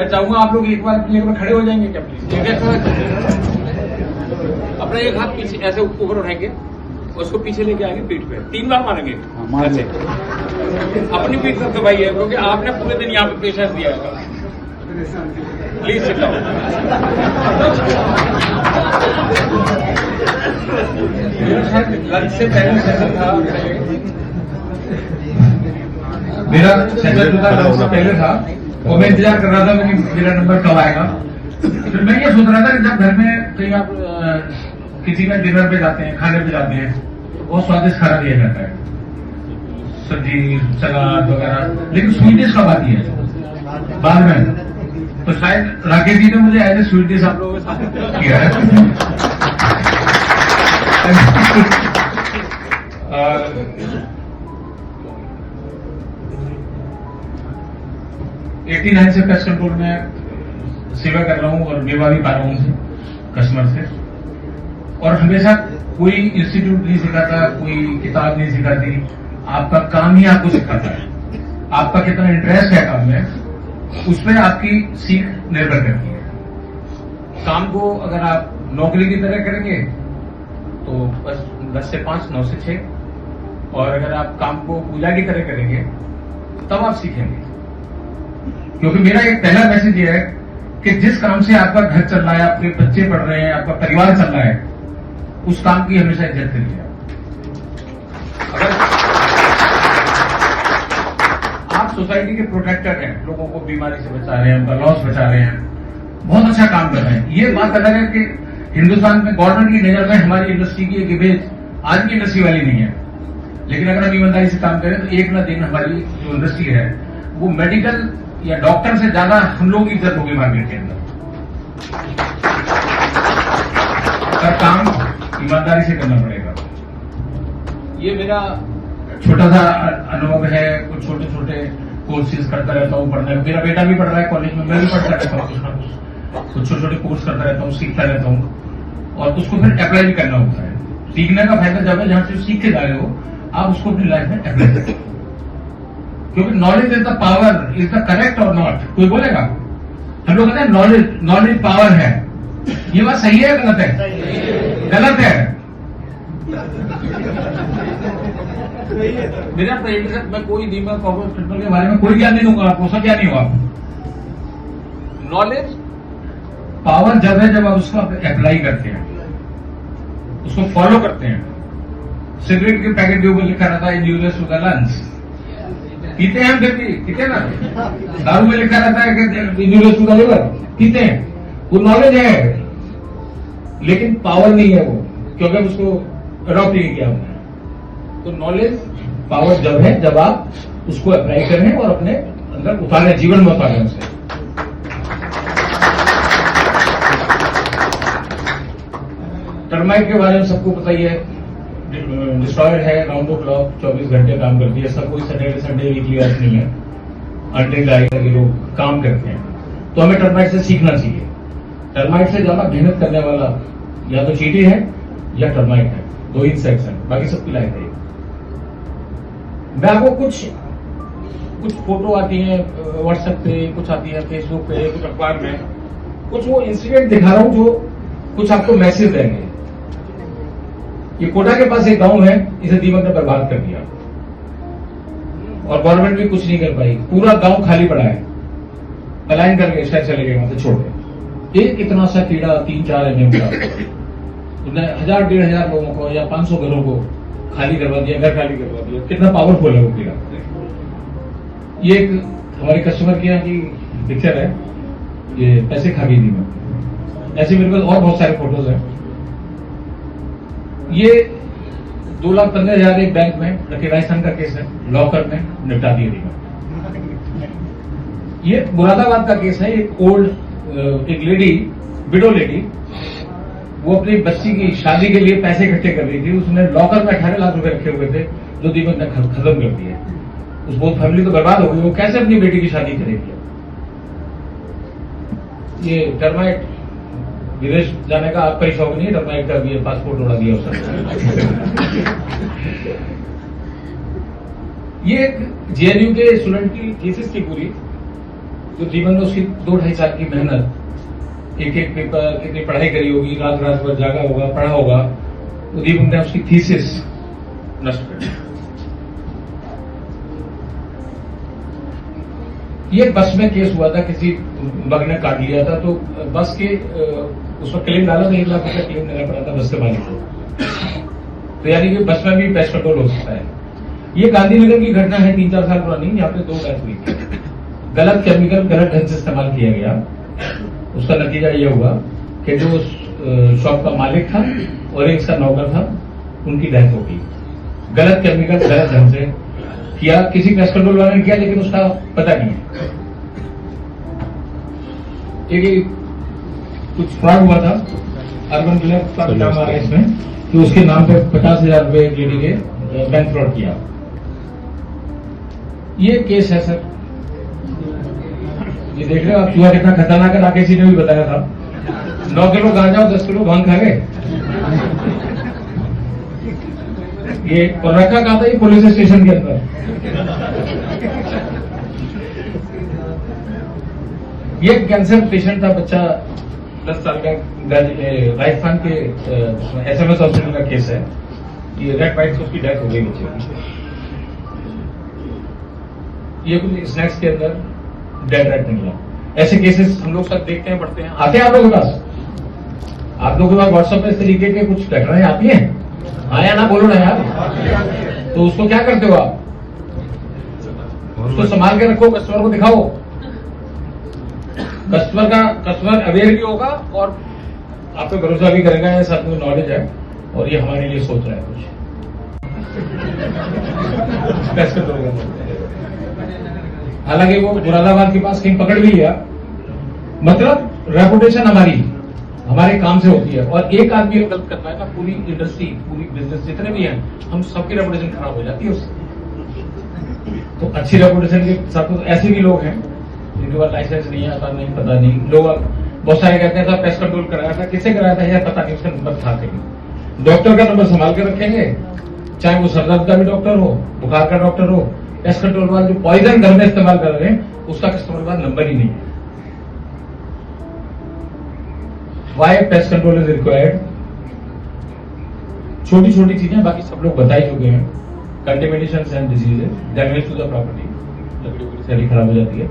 मैं चाहूंगा आप लोग एक बार अपनी जगह पर खड़े हो जाएंगे क्या प्लीज? अपना एक हाथ पीछे ऐसे ऊपर उठाएंगे, उसको पीछे लेके आएंगे पीठ पे, 3 बार मारेंगे। ऐसे अपनी पीठ पर दबाइए, क्योंकि आपने पूरे दिन यहाँ पे पेशेंस दिया है। Please sit down. लंच से पहले सेशन था, मेरा सेशन जो था उससे पहले था, और मैं इंतजार कर रहा था मेरा नंबर कब आएगा। फिर मैं ये सोच रहा था कि जब घर में कहीं आप किसी का डिनर पे जाते हैं, खाने पे जाते हैं, बहुत स्वादिष्ट खाना दिया जाता है, सब्जी सलाद वगैरह, लेकिन स्वीट डिश कब आती है? बाद में। तो शायद राकेश जी ने मुझे एज ए स्वीट डिश आप लोगों के साथ किया है। 89 से पेस्ट कंट्रोल में सेवा कर रहा हूँ और निभा भी पा रहा हूँ कस्टमर से। और हमेशा कोई इंस्टीट्यूट नहीं सिखाता, कोई किताब नहीं सिखाती, आपका काम ही आपको सिखाता है। आपका कितना इंटरेस्ट है काम में, उस पर आपकी सीख निर्भर करती है। काम को अगर आप नौकरी की तरह करेंगे तो बस 10 से 5, 9 से 6, और अगर आप काम को पूजा की तरह करेंगे तब आप सीखेंगे। क्योंकि मेरा एक पहला मैसेज ये है कि जिस काम से आपका घर चल रहा है, आपके बच्चे पढ़ रहे हैं, आपका परिवार चल रहा है, उस काम की हमेशा इज्जत करिए। अगर आप सोसाइटी के प्रोटेक्टर हैं, लोगों को बीमारी से बचा रहे हैं, उनका लॉस बचा रहे हैं, बहुत अच्छा काम कर रहे हैं। ये बात अलग है कि हिंदुस्तान में गवर्नमेंट की नजर में हमारी इंडस्ट्री की एक इमेज आज की इंडस्ट्री वाली नहीं है, लेकिन अगर हम ईमानदारी से काम करें तो एक ना दिन हमारी जो इंडस्ट्री है वो मेडिकल या डॉक्टर से ज्यादा हम लोगों की इज्जत होगी मार्केट के अंदर। अगर काम ईमानदारी से करना पड़ेगा। ये मेरा छोटा सा अनुभव है, कुछ छोटे छोटे कोर्सेज करता रहता हूँ, पढ़ने। मेरा बेटा भी पढ़ रहा है कॉलेज में, मैं भी पढ़ता रहता हूँ, कुछ छोटे छोटे कोर्स करता रहता हूँ, सीखता रहता हूँ, और उसको फिर अप्लाई भी करना होता है। सीखने का फायदा जब है जहां से सीख के जा रहे हो, आप उसको अपनी लाइफ में अप्लाई करें। क्योंकि knowledge is the power, is the correct और नॉट? कोई बोलेगा? हम लोग कहते हैं नॉलेज पावर है। ये बात सही है गलत है? गलत है। मेरा प्रेडिक्शन, मैं कोई दीमक कॉर्पोरेट ट्रीटमेंट के बारे में कोई ज्ञान नहीं दूंगा आपको, सब ज्ञान नहीं हो आप। नॉलेज पावर जब है जब आप उसको अप्लाई करते हैं, उसको फॉलो करते हैं। सिगरेट के पैकेट के ऊपर लिखा रहता है इंजूरियस टू द लंग्स, पीते हैं हम, फिर भी पीते ना। दारू में लिखा रहता है कि इंजूरियस टू द लिवर, पीते हैं। वो नॉलेज है लेकिन पावर नहीं है वो, क्योंकि उसको अडॉप्ट नहीं किया हमने। तो नॉलेज पावर जब है जब आप उसको अप्लाई करें और अपने अंदर उतारें, जीवन में उतारें उसे। टर्माइट के बारे में सबको पता ही है, डिस्ट्रॉयर है, राउंड द क्लॉक 24 घंटे काम करती है। सब कोई सैटरडे संडे वीकली ऑफ नहीं है, अंडे लाइट के लोग काम करते हैं। तो हमें टर्माइट से सीखना चाहिए। टर्माइट से ज्यादा मेहनत करने वाला या तो चींटी है या टर्माइट है, 2 इंसेक्ट्स हैं, बाकी सबकी लाइफ है। मैं आपको कुछ फोटो आती है व्हाट्सएप पे, कुछ आती है फेसबुक पे, कुछ अखबार में, कुछ वो इंसिडेंट दिखा रहा हूं जो कुछ आपको मैसेज देंगे। ये कोटा के पास एक गांव है, इसे दीमक ने बर्बाद कर दिया और गवर्नमेंट भी कुछ नहीं कर पाई। पूरा गांव खाली पड़ा है, पलायन करके शहर चले गए, वहां से छोड़ के। एक इतना सा कीड़ा 3-4 mm का, उसने 1000-1500 लोगों को या 500 घरों को खाली करवा दिया, घर खाली करवा दिया। कितना पावरफुल है वो कीड़ा। ये एक हमारे कस्टमर के यहाँ की पिक्चर है, ये पैसे खा गई दीमक। ऐसे मेरे पास और बहुत सारे फोटोज हैं। ये 2,15,000 एक बैंक में रखे, राजस्थान का केस है, लॉकर में निपटा दिया दीमक। ये मुरादाबाद का केस है। एक लेडी, विडो लेडी, वो अपनी बच्ची की शादी के लिए पैसे इकट्ठे कर रही थी। उसने लॉकर में 18 लाख रुपए रखे हुए थे जो दीमक ने खत्म कर दिए। उस बहुत फैमिली तो बर्बाद हो गई। वो कैसे अपनी बेटी की शादी करेगी? ये टर्माइट, विदेश जाने का आपका ही शौक नहीं है, टर्माइट का भी पासपोर्ट उड़ा दिया उसने। ये एक जेएनयू के स्टूडेंट की थीसिस थी पूरी। तो जीवन में उसकी 2-2.5 साल की मेहनत, एक एक पेपर, कितनी पढ़ाई करी होगी, रात रात भर जागा होगा, पढ़ा होगा, तो दीपक ने उसकी थीसिस नष्ट कर दी। ये बस में केस हुआ था, किसी बग ने काट लिया था, तो बस के उस पर क्लेम डाला था, 1 लाख रुपया क्लेम देना पड़ा था बस के मालिक को। तो यानी कि बस में भी पेस्ट कंट्रोल हो सकता है। ये गांधीनगर की घटना है, 3-4 साल पुरानी, यहाँ पे 2 डेथ हुई थी। गलत केमिकल गलत ढंग से इस्तेमाल किया गया, उसका नतीजा ये हुआ कि जो शॉप का मालिक था और एक इसका नौकर था, उनकी डेथ हो गई। गलत केमिकल गलत ढंग से किया, किसी पेस्ट कंट्रोल वाले ने किया, लेकिन उसका पता नहीं है। एक कुछ फ्रॉड हुआ था, अर्बन क्लब का नाम आ रहा है इसमें, कि उसके नाम पे 50,000 रुपए एक लेडी के बैंक फ्रॉड किया। ये केस है सर, ये देख रहे हो आप, चूहा कितना खतरनाक है, राकेश जी ने भी बताया था। 9 किलो गांजा और 10 किलो भांग खा गए। ये और रखा कहा था, ये पुलिस स्टेशन के अंदर। ये कैंसर पेशेंट था, बच्चा 10 साल का, राजस्थान के SMS हॉस्पिटल का केस है। ये रेड वाइट से उसकी डेथ हो गई बच्चे की। ये कुछ स्नैक्स के अंदर डेड रेड निकला। ऐसे केसेस हम लोग सब देखते हैं, पढ़ते हैं, आते हैं आप लोगों के पास? आप लोगों के पास व्हाट्सएप पे इस तरीके के कुछ घटनाएं आती हैं? आया ना, बोलो ना यार। तो उसको क्या करते हो आप? उसको संभाल के रखो, कस्टमर को दिखाओ। कस्टमर अवेयर भी होगा और आप पे भरोसा भी करेगा, ये सब नॉलेज है और ये हमारे लिए सोच रहा है कुछ। हालांकि वो मुरादाबाद के पास कहीं पकड़ भी लिया, मतलब रेपुटेशन हमारे काम से होती है। और एक आदमी गलत करता है ना, पूरी इंडस्ट्री, पूरी बिजनेस जितने भी हैं, हम सबकी रेपुटेशन खराब हो जाती है उससे। तो अच्छी रेपुटेशन के साथ तो ऐसे भी लोग हैं जिनके पास लाइसेंस नहीं आता, नहीं पता नहीं। लोग बहुत सारे कहते हैं पेस्ट कंट्रोल कराया था, किससे कराया था यार पता नहीं, उसका नंबर था कहीं। डॉक्टर का नंबर संभाल के रखेंगे, चाहे वो सरदर्द का भी डॉक्टर हो, बुखार का डॉक्टर हो। पेस्ट कंट्रोल वाले जो पॉइजन घर में इस्तेमाल कर रहे हैं, उसका कस्टमर के पास नंबर ही नहीं है। Why pest control is required? छोटी छोटी चीजें बाकी सब लोग बता ही चुके हैं। Contamination and diseases, damage to the property, लकड़ी वकड़ी सारी खराब हो जाती है।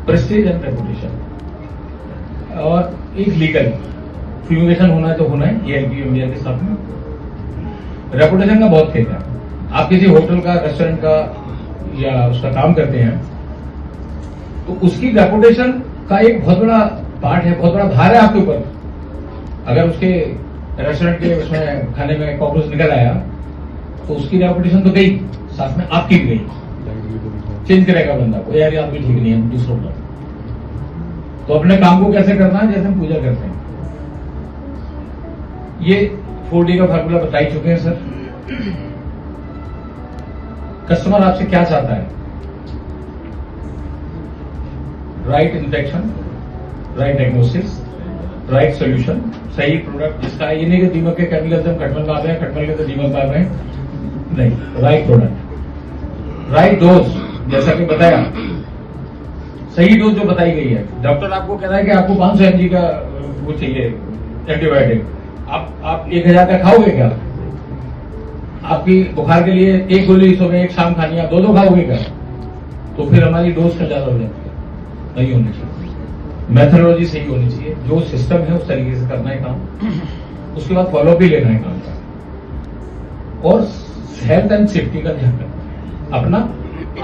प्रेस्टीज एंड रेपुटेशन, और एक लीगल फ्यूमिगेशन होना है तो होना है, ये इंडिया के साथ में। रेपुटेशन का बहुत खेल है। आप किसी होटल का, रेस्टोरेंट का या उसका काम करते हैं, तो उसकी रेपुटेशन का एक बहुत बड़ा पार्ट है, बहुत बड़ा भार है आपके ऊपर। अगर उसके रेस्टोरेंट के उसमें खाने में कॉकरोच निकल आया, तो उसकी रेपुटेशन तो गई, साथ में आपकी भी गई। चेंज करेगा बंदा को, यार आप भी ठीक नहीं है, दूसरों का। तो अपने काम को कैसे करना है, जैसे हम पूजा करते हैं। ये 4D का फार्मूला बता ही चुके हैं सर। कस्टमर आपसे क्या चाहता है? Right infection, right diagnosis, right solution, सही प्रोडक्ट जिसका, ये नहीं कि दीमक के केमिकल से हम खटमल मार रहे हैं, खटमल के तो दीमक मार रहे हैं, नहीं। राइट प्रोडक्ट, राइट डोज, जैसा कि बताया, सही डोज जो बताई गई है। डॉक्टर आपको कह रहा है कि आपको 500 mg का वो चाहिए एंटीबायोटिक, आप 1000 का खाओगे क्या? आपकी बुखार के लिए एक गोली सुबह एक शाम खानी, आप 2 खाओगे क्या? तो फिर हमारी डोज का ज्यादा हो जाती है। नहीं होनी चाहिए, मेथोडोलॉजी सही होनी चाहिए, जो सिस्टम है उस तरीके से करना है काम, उसके बाद फॉलो भी लेना है काम का, और हेल्थ एंड सेफ्टी का ध्यान रखना अपना,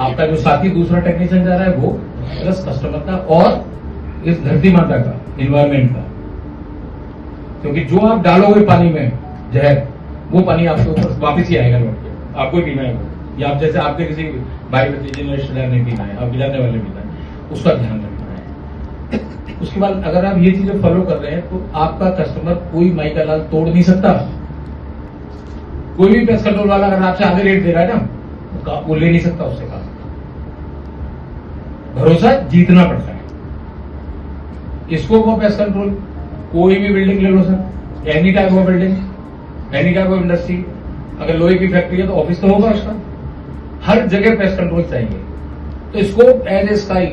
आपका जो साथी दूसरा टेक्नीशियन जा रहा है वो, प्लस कस्टमर का, और इस धरती माता का, इन्वायरमेंट का। क्योंकि जो आप डालोगे पानी में जहर, वो पानी आपके ऊपर वापिस ही आएगा लौट के, आपको ही पीना है वो, या आप जैसे आपके किसी भाई भतीजे ने, रिश्तेदार ने पीना है, आप गिलाने वाले पीना है, उसका ध्यान रखना है। उसके बाद अगर आप ये चीजें फॉलो कर रहे हैं, तो आपका कस्टमर कोई माई का लाल तोड़ नहीं सकता। कोई भी पेस्ट कंट्रोल वाला अगर आपसे आगे रेट दे रहा है ना, वो ले नहीं सकता उससे काम। भरोसा जीतना पड़ता है। स्कोप ऑफ पेस्ट कंट्रोल, कोई भी बिल्डिंग ले लो sir, any type of building, any type of industry. अगर लोहे की फैक्ट्री है तो ऑफिस तो होगा उसका, हर जगह पेस्ट कंट्रोल चाहिए। तो scope as a sky,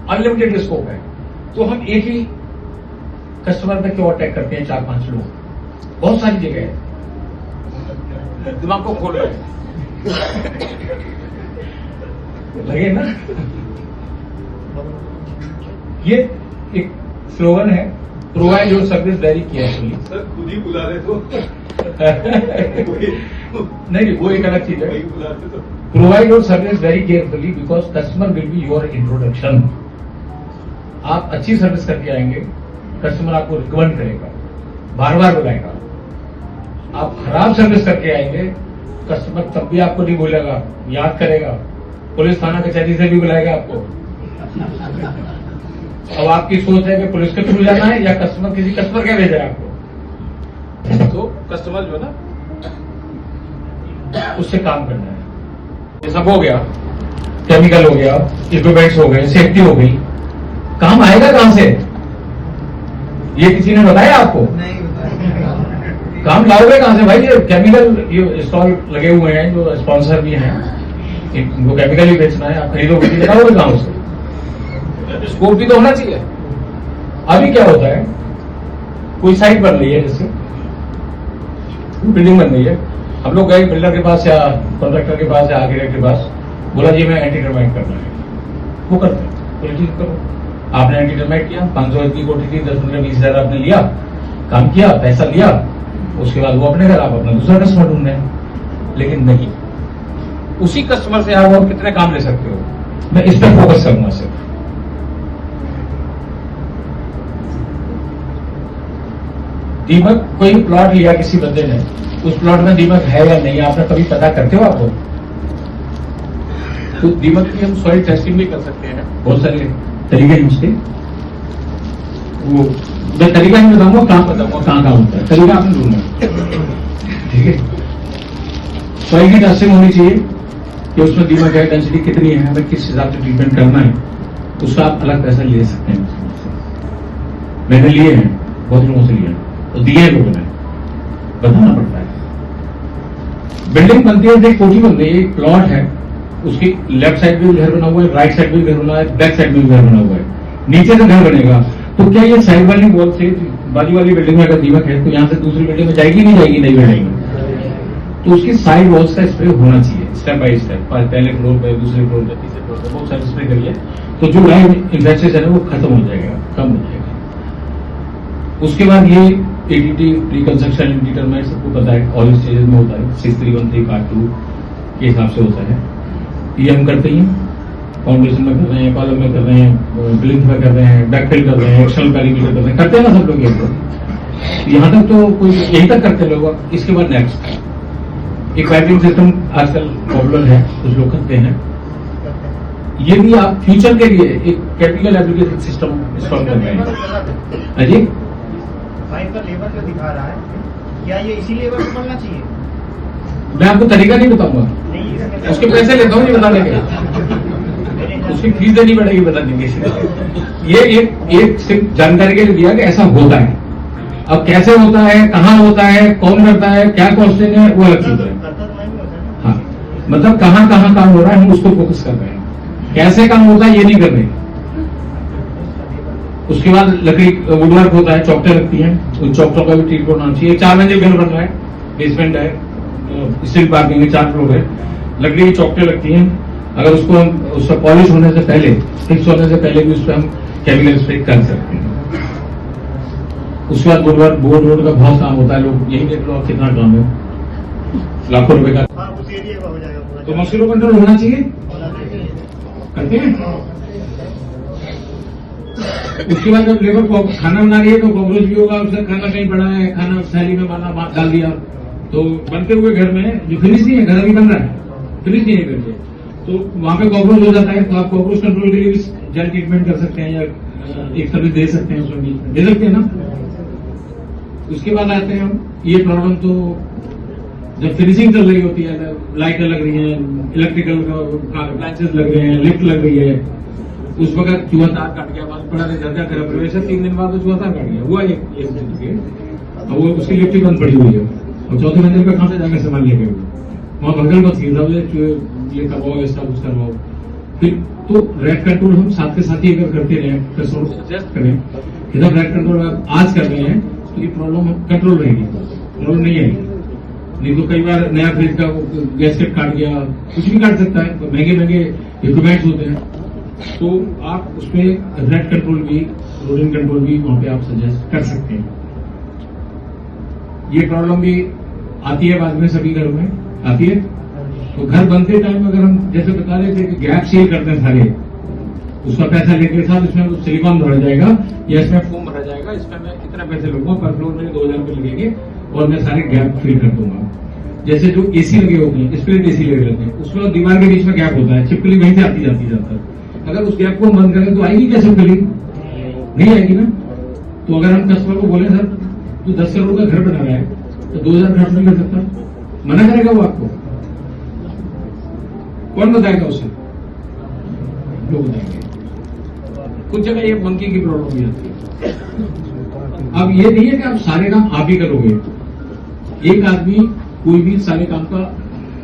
unlimited scope है। तो हम एक ही कस्टमर पे क्यों अटैक करते हैं 4-5 लोग? बहुत सारी जगह है, दिमाग को खोल रहे हैं, लगे ना? ये एक स्लोगन है, provide your service very carefully. Sir खुद ही बुला रहे तो नहीं, वो एक अलग चीज है। वही बुलाते तो provide your service very carefully because customer will be your introduction. आप अच्छी सर्विस करके आएंगे, कस्टमर आपको रिकमेंड करेगा, बार बार बुलाएगा। आप खराब सर्विस करके आएंगे, कस्टमर तब भी आपको नहीं बोलेगा, याद करेगा, पुलिस थाना कचहरी से भी बुलाएगा आपको। अब आपकी सोच है कि पुलिस के थ्रू जाना है या कस्टमर किसी कस्टमर क्या भेजा है आपको, तो कस्टमर जो है ना उससे काम करना है। ये सब हो गया, केमिकल हो गया, इक्विपमेंट्स हो गए, सेफ्टी हो गई, काम आएगा कहां से? ये किसी ने बताया आपको? नहीं बताया। काम लाओगे कहां से भाई? ये केमिकल ये स्टॉल लगे हुए हैं, जो स्पॉन्सर भी हैं, इनको केमिकल ही बेचना है, आप खरीदोगे कि लाओगे कहां से? स्कोप भी तो होना चाहिए। अभी क्या होता है, कोई साइट बन रही है, जैसे बिल्डिंग बन रही है, हम लोग गए बिल्डर के पास या कॉन्ट्रैक्टर के पास या आर्किटेक्ट के पास, बोला जी मैं एंटी टर्माइट करना है, वो करते हैं, बोले ठीक करो। आपने एंटी टर्माइट किया, 500 की कोठी थी, 10-15-20 हजार आपने लिया, काम किया, पैसा लिया, उसके बाद वो अपने घर, आप अपना दूसरा कस्टमर ढूंढ रहे हैं। लेकिन नहीं, उसी कस्टमर से आप और कितने काम ले सकते हो? मैं इस पर फोकस करूंगा सिर्फ। दीमक, कोई प्लॉट लिया किसी बंदे ने, उस प्लॉट में दीमक है या नहीं, आपने कभी पता करते हो आपको? तो दीमक की हम सॉइल टेस्टिंग भी कर सकते हैं, बहुत सारे तरीके हैं उसके। वो मैं तरीका नहीं बताऊंगा, कहां बताऊंगा कहां होता है, तरीका आपने ढूंढना, ठीक है? सॉइल की टेस्टिंग होनी चाहिए कि उसमें दीमक है, डेंसिटी कितनी है, हमें किस हिसाब से ट्रीटमेंट करना है, उसका आप अलग पैसा ले सकते हैं। मैंने लिए हैं, बहुत लोगों से लिए, तो दिए लोगों ने, बताना पड़ता है। बिल्डिंग बनती है, एक कोठी बन रही है, एक प्लॉट है, उसकी लेफ्ट साइड में घर बना हुआ है, राइट साइड में घर बना है, बैक साइड में घर बना हुआ है, नीचे से घर बनेगा, तो क्या ये साइड वाली वॉल से बाजू वाली बिल्डिंग में अगर दीमक है तो यहाँ से दूसरी बिल्डिंग में जाएगी नहीं जाएगी? नहीं बिल्डिंग में, तो उसकी साइड वॉल्स का स्प्रे होना चाहिए, स्टेप बाय स्टेप, पहले फ्लोर पे, दूसरे फ्लोर पे, तीसरे फ्लोर पे, बहुत सारे स्प्रे करिए, तो जो लाइव इन्फेक्शन है वो खत्म हो जाएगा, कम हो जाएगा। उसके बाद ये ADT, pre construction, anti termite सबको पता है, ऑल स्टेजेस में होता है, 6313 पार्ट 2 के हिसाब से होता है। ये हम करते ही हैं, फाउंडेशन में कर रहे हैं, कॉलम में कर रहे हैं, प्लिंथ में कर रहे हैं, बैकफिल कर रहे हैं, एक्सटर्नल पैरामीटर कर रहे हैं, करते हैं ना सब लोग ये। यहाँ तक तो कोई यहीं तक करते हैं लोग। इसके बाद नेक्स्ट एक पाइपिंग सिस्टम आजकल पॉपुलर है, कुछ लोग करते हैं। ये भी आप फ्यूचर के लिए एक कैपिटल एप्लीकेशन सिस्टम इंस्टॉल कर रहे हैं। अजी पाइप का लेवल जो दिखा रहा है, क्या ये इसी लेवल पे बनना चाहिए? मैं आपको तरीका नहीं बताऊंगा, नहीं, उसके पैसे लेता हूँ ये बताने के, उसकी फीस देनी पड़ेगी बताने के। ये एक सिर्फ जानकारी के लिए दिया कि ऐसा होता है। अब कैसे होता है, कहाँ होता है, कौन करता है, क्या कॉस्टिंग है, वो अलग चीज है। हाँ, मतलब कहाँ कहाँ काम हो रहा है, हम उसको फोकस कर रहे हैं। कैसे काम होता है ये नहीं कर रहे। उसके बाद लकड़ी वुडवर्क होता है, चौकटें लगती हैं, उन चौकटों का भी ट्रीटमेंट होना चाहिए। 4 मंजिल घर बन रहा है, बेसमेंट है, स्टील पार्किंग है, 4 फ्लोर है, लकड़ी की चौकटें लगती हैं। अगर उसको हम उसका पॉलिश होने से पहले, फिक्स होने से पहले भी उस पर हम केमिकल स्प्रे कर सकते हैं। उसके बाद वुडवर्क, बोर्ड रोड का बहुत काम होता है, लोग यही देख लो आप कितना काम है, लाखों रुपए का। तो मॉस्किटो कंट्रोल होना चाहिए, करते हैं। उसके बाद जब लेबर को खाना बना रही है तो कॉकरोच भी होगा, उसने खाना कहीं पड़ा है, खाना थैली में बना डाल दिया, तो बनते हुए घर में जो फिनिश नहीं है, घर अभी बन रहा है, फिनिश नहीं है घर से, तो वहां पे कॉकरोच हो जाता है। तो आप कॉकरोच कंट्रोल के लिए भी जेल ट्रीटमेंट कर सकते हैं या एक सर्विस दे सकते हैं, उसमें भी दे सकते हैं ना। उसके बाद आते हैं हम, ये प्रॉब्लम तो जब फिनिशिंग चल रही होती है, लाइटें लग रही है, इलेक्ट्रिकल अप्लायंसेस लग रहे हैं, लिफ्ट लग रही है, उस वक्त चूहा तार काट गया, बाद पड़ा घर का गृह प्रवेश है, 3 दिन बाद चूहा तार काट गया, हुआ एक वो उसकी लिफ्ट ही बंद पड़ी हुई है, और 4थी मंजिल पे कहां से जाकर सामान लेके हुए, वहां भगल मत थी, सब ये करवाओ, इसका कुछ करवाओ, फिर तो रेट कंट्रोल हम साथ के साथ ही अगर करते रहे, कस्टमर को सजेस्ट करें कि जब रेट कंट्रोल आप आज कर रहे हैं तो ये प्रॉब्लम कंट्रोल रहेगी, प्रॉब्लम नहीं आएगी। नहीं तो कई बार नया फ्रिज का गैसकेट काट गया, कुछ भी काट सकता है, तो महंगे महंगे इक्विपमेंट्स होते हैं, तो आप उसमें रेट कंट्रोल भी, लोडिंग कंट्रोल भी वहां पे आप सजेस्ट कर सकते हैं। ये प्रॉब्लम भी आती है बाद में, सभी घरों में आती है। तो घर बनते टाइम अगर हम जैसे बता रहे थे कि गैप सील करते हैं सारे, उसका पैसा लेने के साथ इसमें सिलिकॉन भरा जाएगा या इसमें फोम भरा जाएगा, इसमें मैं इतना पैसे लूंगा, पर फ्लोर में 2000 रुपये लगेंगे और मैं सारे गैप फिल कर दूंगा। जैसे जो एसी लगे होते हैं, स्प्लिट एसी लगे रहते हैं, उसमें दीवार के बीच में गैप होता है, छिपकली वहीं से आती जाती जाता है। अगर उस गैप को बंद करें तो आएगी क्या छिपकली? नहीं आएगी ना। तो अगर हम कस्टमर को बोले सर तू 10 करोड़ का घर बना रहा है तो 2000 खर्च नहीं कर सकता, मना करेगा वो आपको? कौन बताएगा उसे? लोग बताएंगे। कुछ जगह ये मंकी की प्रॉब्लम भी आती है। अब ये नहीं है कि आप सारे काम आप ही करोगे, एक आदमी कोई भी सारे काम का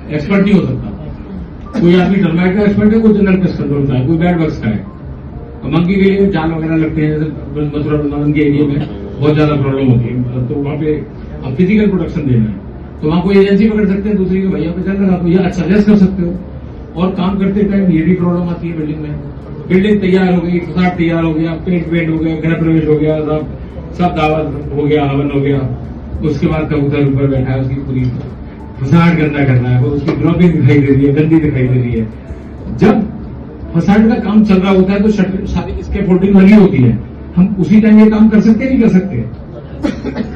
एक्सपर्ट नहीं हो सकता। कोई आदमी टर्माइट का एक्सपर्ट है, कोई जनरल पेस्ट कंट्रोल का है, कोई बैड वर्क्स का है। तो मंकी के लिए जाल वगैरह लगते हैं, जैसे मथुरा वृंदावन के एरिया में बहुत ज्यादा प्रॉब्लम होती है, तो वहां पे अब फिजिकल प्रोटेक्शन देना है तो वहां कोई एजेंसी पकड़ सकते हैं दूसरी के, भैया पे चल लगा तो ये सजेस्ट कर सकते हो। और काम करते टाइम ये भी प्रॉब्लम आती है बिल्डिंग में, बिल्डिंग तैयार हो गई, फसाड तैयार हो गया, पेंट वेंट हो गया, गृह प्रवेश हो गया, सब दावत हो गया, हवन हो गया, उसके बाद कबूतर ऊपर बैठा है, उसकी पूरी फसाड गंदा करना है, उसकी ड्रॉपिंग दिखाई दे रही है, गंदी दिखाई दे रही है। जब फसाड का काम चल रहा होता है तो सारी स्कैफोल्डिंग लगी होती है, हम उसी टाइम ये काम कर सकते नहीं कर सकते?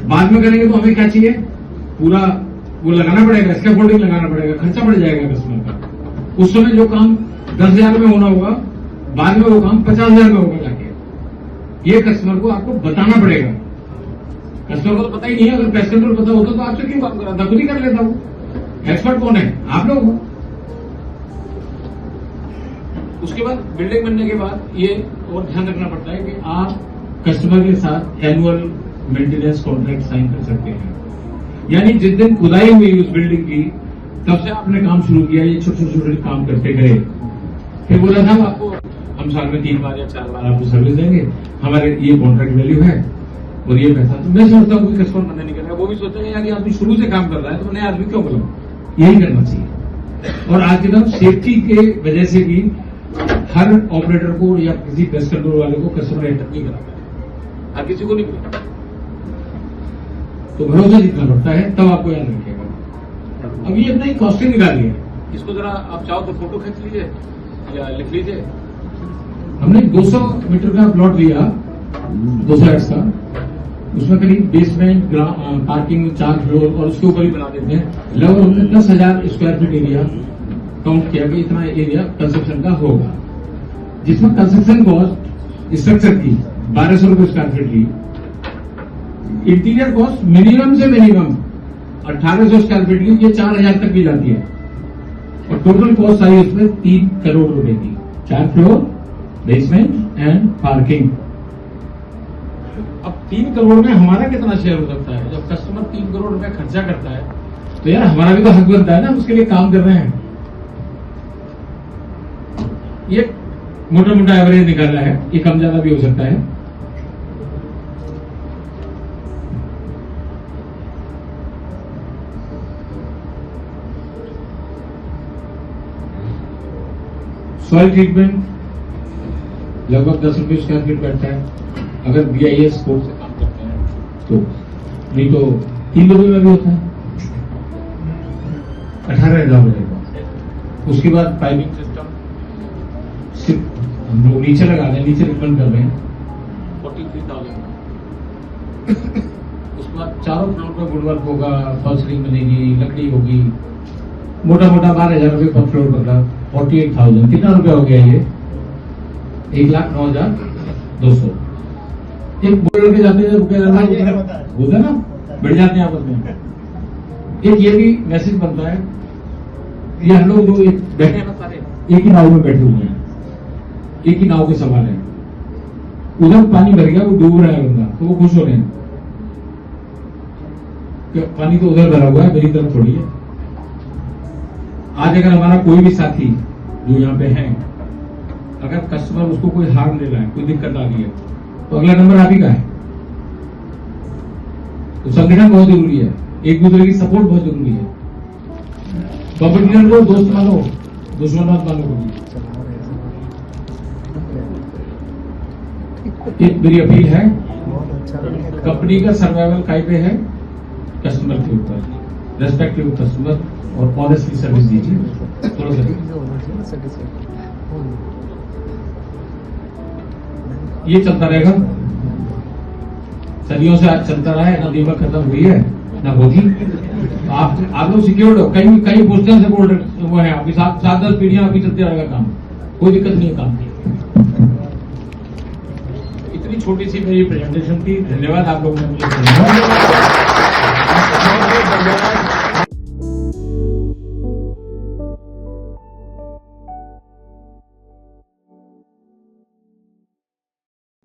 बाद में करेंगे तो हमें क्या चाहिए? पूरा वो लगाना पड़ेगा, स्कैफोल्डिंग लगाना पड़ेगा, खर्चा बढ़ जाएगा कस्टमर का। उस समय जो काम 10,000 में होना होगा, बाद में वो काम 50,000 में होगा जाके। ये कस्टमर को आपको बताना पड़ेगा। कस्टमर को तो पता ही नहीं है, अगर पेस्ट कंट्रोल पता होता तो आपसे क्यों काम कराता, खुद ही कर लेता वो। एक्सपर्ट कौन है? आप लोग हो। उसके बाद बिल्डिंग बनने के बाद ये और ध्यान रखना पड़ता है कि आप कस्टमर के साथ एनुअल मेंटेनेंस कॉन्ट्रैक्ट साइन कर सकते हैं। यानी जिस दिन खुदाई हुई उस बिल्डिंग की, तब से आपने काम शुरू किया, ये छोटे छोटे काम करते गए, फिर बोला था आपको हम साल में 3 बार या 4 बार आपको सर्विस देंगे, हमारे ये कॉन्ट्रैक्ट वैल्यू है और ये पैसा। तो मैं सोचता हूँ कि कस्टमर मना नहीं करेगा, वो भी सोचेगा यार आदमी शुरू से काम कर रहा है तो नया आदमी क्यों बोला। यही करना चाहिए। और आज के दिन सेफ्टी के वजह से भी हर ऑपरेटर को या किसी पेस्ट कंट्रोल वाले को कस्टमर एंटर नहीं कराता है, हर किसी को नहीं मिलता। तो भरोसा जितना बढ़ता है तब आपको याद रखेगा। अब ये अपना ही कॉस्टिंग निकाली है, इसको जरा आप चाहो तो फोटो खींच लीजिए या लिख लीजिए। हमने 200 मीटर का प्लॉट लिया, 200 एक्स का, उसमें करीब बेसमेंट, पार्किंग, 4 फ्लोर और उसके ऊपर ही बना देते हैं। लगभग हमने 10,000 स्क्वायर फीट एरिया काउंट किया कि इतना एरिया कंस्ट्रक्शन का होगा, जिसमें कंस्ट्रक्शन कॉस्ट स्ट्रक्चर की 1200 रुपये स्क्वायर फीट ली, इंटीरियर कॉस्ट मिनिमम से मिनिमम 1800 स्क्वायर फीट की, ये 4000 तक भी जाती है। और टोटल कॉस्ट आई उसमें 3 करोड़ रुपए की, 4 फ्लोर, बेसमेंट एंड पार्किंग। अब 3 करोड़ में हमारा कितना शेयर हो सकता है? जब कस्टमर 3 करोड़ रुपए खर्चा करता है तो यार हमारा भी तो हक बनता है ना, उसके लिए काम कर रहे हैं। ये मोटा मोटा एवरेज निकाला है, ये कम ज्यादा भी हो सकता है। सॉइल ट्रीटमेंट लगभग 10 रुपये स्क्वायर फीट बैठता है अगर BIS कोड से काम करते हैं तो, नहीं तो 3 रुपये में भी होता है, 18,000 रुपये का। उसके बाद पाइपिंग सिस्टम सिर्फ हम लोग नीचे लगा रहे हैं, नीचे रिकमेंड कर रहे हैं 43,000 का। उसके बाद चारों फ्लोर पर वुडवर्क होगा, फॉल्स सीलिंग बनेगी, लकड़ी होगी, मोटा मोटा 12,000 रुपये पर फ्लोर पड़ता, 48,000। कितना रुपया हो गया ये? 1,09,200। एक बोल के जाते हैं होता है ना, बढ़ जाते हैं आपस में। एक ये भी मैसेज बनता है, ये हम लोग जो बैठे हैं ना सारे एक ही नाव में बैठे हुए हैं, एक ही नाव के सवाल है। उधर पानी भर गया, वो डूब रहा है बंदा, तो वो खुश हो रहे हैं कि पानी तो उधर भरा हुआ है, मेरी तरफ थोड़ी है। आज अगर हमारा कोई भी साथी जो यहाँ पे है अगर कस्टमर उसको कोई हार्म दे रहा है, कोई दिक्कत आ रही है, तो अगला नंबर आप ही का है। तो संगठन बहुत जरूरी है, एक दूसरे की सपोर्ट बहुत जरूरी है। कॉम्पिटिटर को दोस्त मानो, दुश्मन मत मानो कभी। एक मेरी अपील है, कंपनी का सर्वाइवल काय पे है? कस्टमर के ऊपर। रेस्पेक्ट टू कस्टमर और ऑनेस्टली सर्विस दीजिए। थोड़ा सा ये चलता रहेगा, सदियों से आज चलता रहा है, ना दीमक खत्म हुई है ना होगी। आप लोग सिक्योर्ड हो, कहीं कहीं पोस्टल से बोल रहे वो है आपकी 7-10 पीढ़ियां आपकी चलते रहेगा काम, कोई दिक्कत नहीं है काम की। इतनी छोटी सी मेरी प्रेजेंटेशन थी, धन्यवाद आप लोगों ने मुझे सुना।